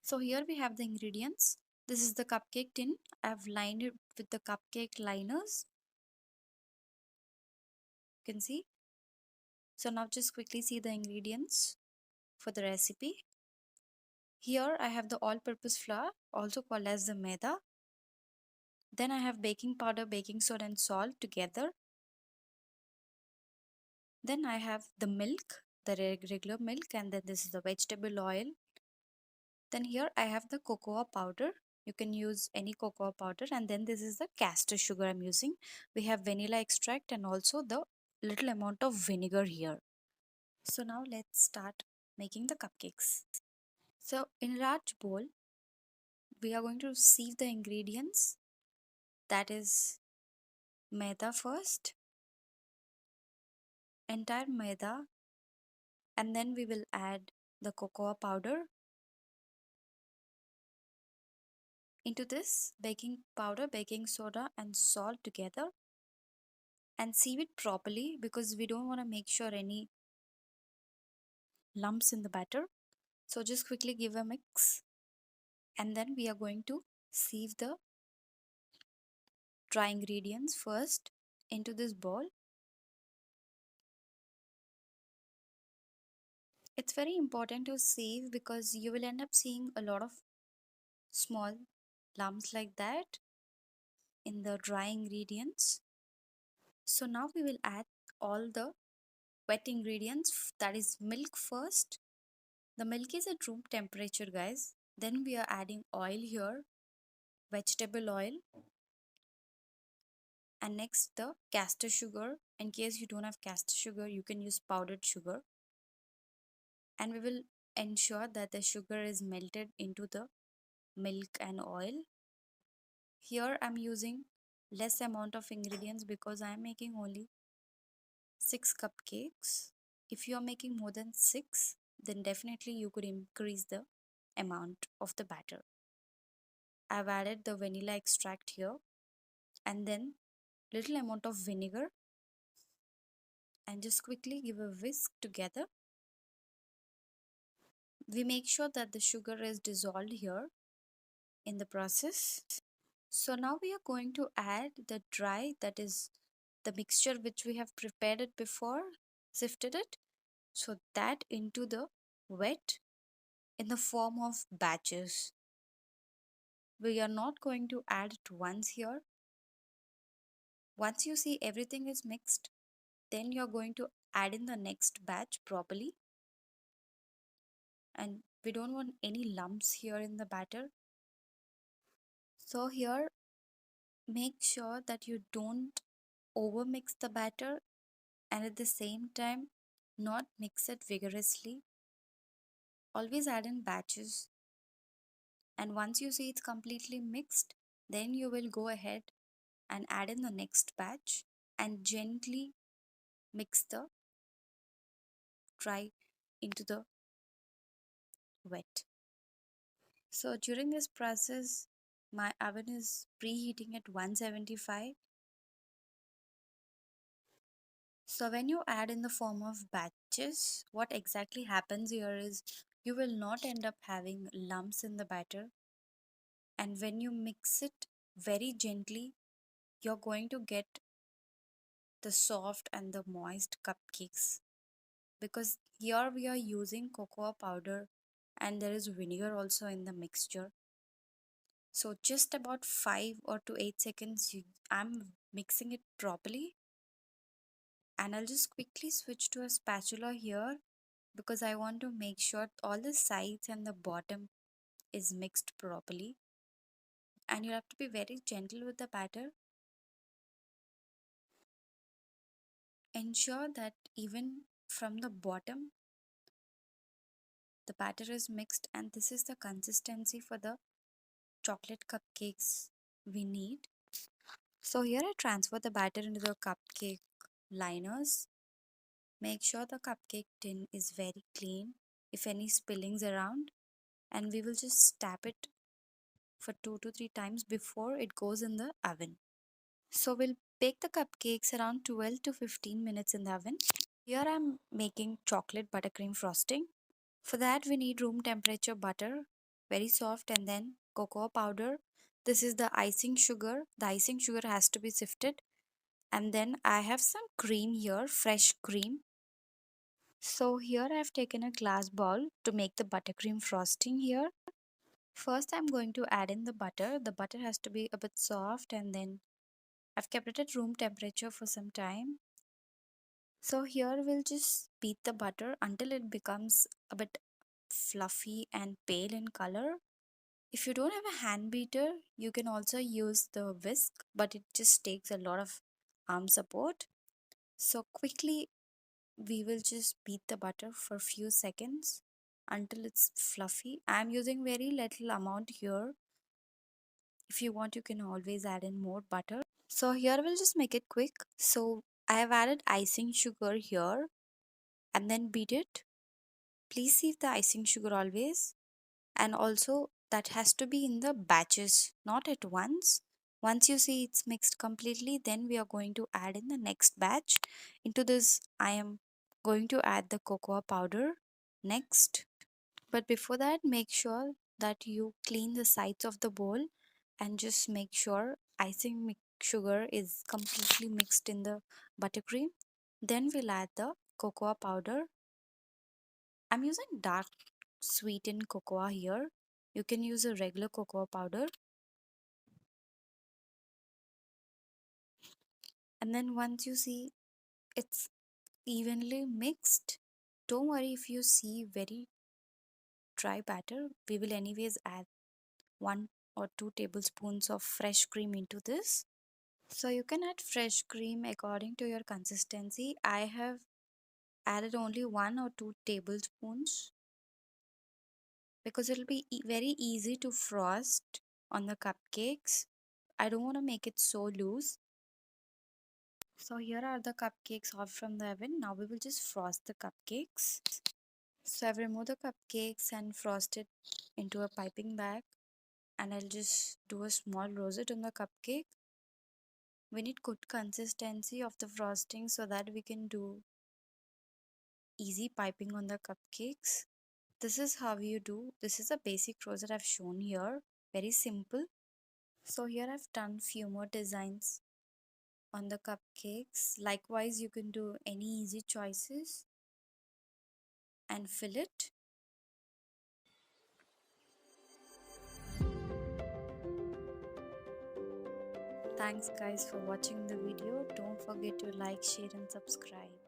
So here we have the ingredients. This is the cupcake tin. I've lined it with the cupcake liners. You can see. So now just quickly see the ingredients for the recipe. Here I have the all-purpose flour, also called as the maida. Then I have baking powder, baking soda and salt together. Then I have the milk, the regular milk, and then this is the vegetable oil. Then here I have the cocoa powder. You can use any cocoa powder, and then this is the castor sugar I'm using. We have vanilla extract and also the little amount of vinegar here. So now let's start making the cupcakes. So in a large bowl, we are going to sieve the ingredients, that is maida first, entire maida, and then we will add the cocoa powder. Into this, baking powder, baking soda and salt together, and sieve it properly because we don't want to make sure any lumps in the batter. So just quickly give a mix, and then we are going to sieve the dry ingredients first into this bowl. It's very important to sieve because you will end up seeing a lot of small lumps like that in the dry ingredients. So now we will add all the wet ingredients, that is milk first. The milk is at room temperature, guys. Then we are adding oil here, vegetable oil, and next the castor sugar. In case you don't have castor sugar, you can use powdered sugar. And we will ensure that the sugar is melted into the milk and oil. Here I'm using less amount of ingredients because I'm making only 6 cupcakes. If you are making more than 6, then definitely you could increase the amount of the batter. I've added the vanilla extract here, and then little amount of vinegar, and just quickly give a whisk together. We make sure that the sugar is dissolved here in the process. So now we are going to add the dry, that is the mixture which we have prepared it before, sifted it, so that into the wet in the form of batches. We are not going to add it once here. Once you see everything is mixed, then you're going to add in the next batch properly, and we don't want any lumps here in the batter. So here, make sure that you don't over mix the batter, and at the same time not mix it vigorously. Always add in batches, and once you see it's completely mixed, then you will go ahead and add in the next batch and gently mix the dry into the wet. So during this process, my oven is preheating at 175. So when you add in the form of batches, what exactly happens here is you will not end up having lumps in the batter. And when you mix it very gently, you're going to get the soft and the moist cupcakes. Because here we are using cocoa powder and there is vinegar also in the mixture. So just about 5 or to 8 seconds, I'm mixing it properly, and I'll just quickly switch to a spatula here because I want to make sure all the sides and the bottom is mixed properly. And you have to be very gentle with the batter. Ensure that even from the bottom the batter is mixed, and this is the consistency for the chocolate cupcakes we need. So here I transfer the batter into the cupcake liners. Make sure the cupcake tin is very clean if any spillings around, and we will just tap it for 2 to 3 times before it goes in the oven. So we'll bake the cupcakes around 12 to 15 minutes in the oven. Here I'm making chocolate buttercream frosting. For that we need room temperature butter. very soft, and then cocoa powder. This is the icing sugar. The icing sugar has to be sifted. And then I have some cream here, fresh cream. So here I have taken a glass bowl to make the buttercream frosting here. First I'm going to add in the butter. The butter has to be a bit soft, and then I've kept it at room temperature for some time. So here we'll just beat the butter until it becomes a bit fluffy and pale in color. If you don't have a hand beater, you can also use the whisk, but it just takes a lot of arm support. So quickly we will just beat the butter for a few seconds until it's fluffy. I'm using very little amount here. If you want, you can always add in more butter. So here we'll just make it quick. So I have added icing sugar here and then beat it. Please sieve the icing sugar always, and also that has to be in the batches, not at once. Once you see it's mixed completely, then we are going to add in the next batch. Into this I am going to add the cocoa powder next. But before that, make sure that you clean the sides of the bowl and just make sure sugar is completely mixed in the buttercream. Then we'll add the cocoa powder. I'm using dark sweetened cocoa here. You can use a regular cocoa powder. And then once you see it's evenly mixed, don't worry if you see very dry batter. We will anyways add 1 or 2 tablespoons of fresh cream into this. So you can add fresh cream according to your consistency. I have added only 1 or 2 tablespoons because it'll be very easy to frost on the cupcakes. I don't want to make it so loose. So here are the cupcakes hot from the oven. Now we will just frost the cupcakes. So I've removed the cupcakes and frosted into a piping bag, and I'll just do a small rosette on the cupcake. We need good consistency of the frosting so that we can do easy piping on the cupcakes. This is how you do. This is a basic rosette I've shown here. Very simple. So here I've done few more designs on the cupcakes. Likewise, you can do any easy choices and fill it. Thanks guys for watching the video. Don't forget to like, share and subscribe.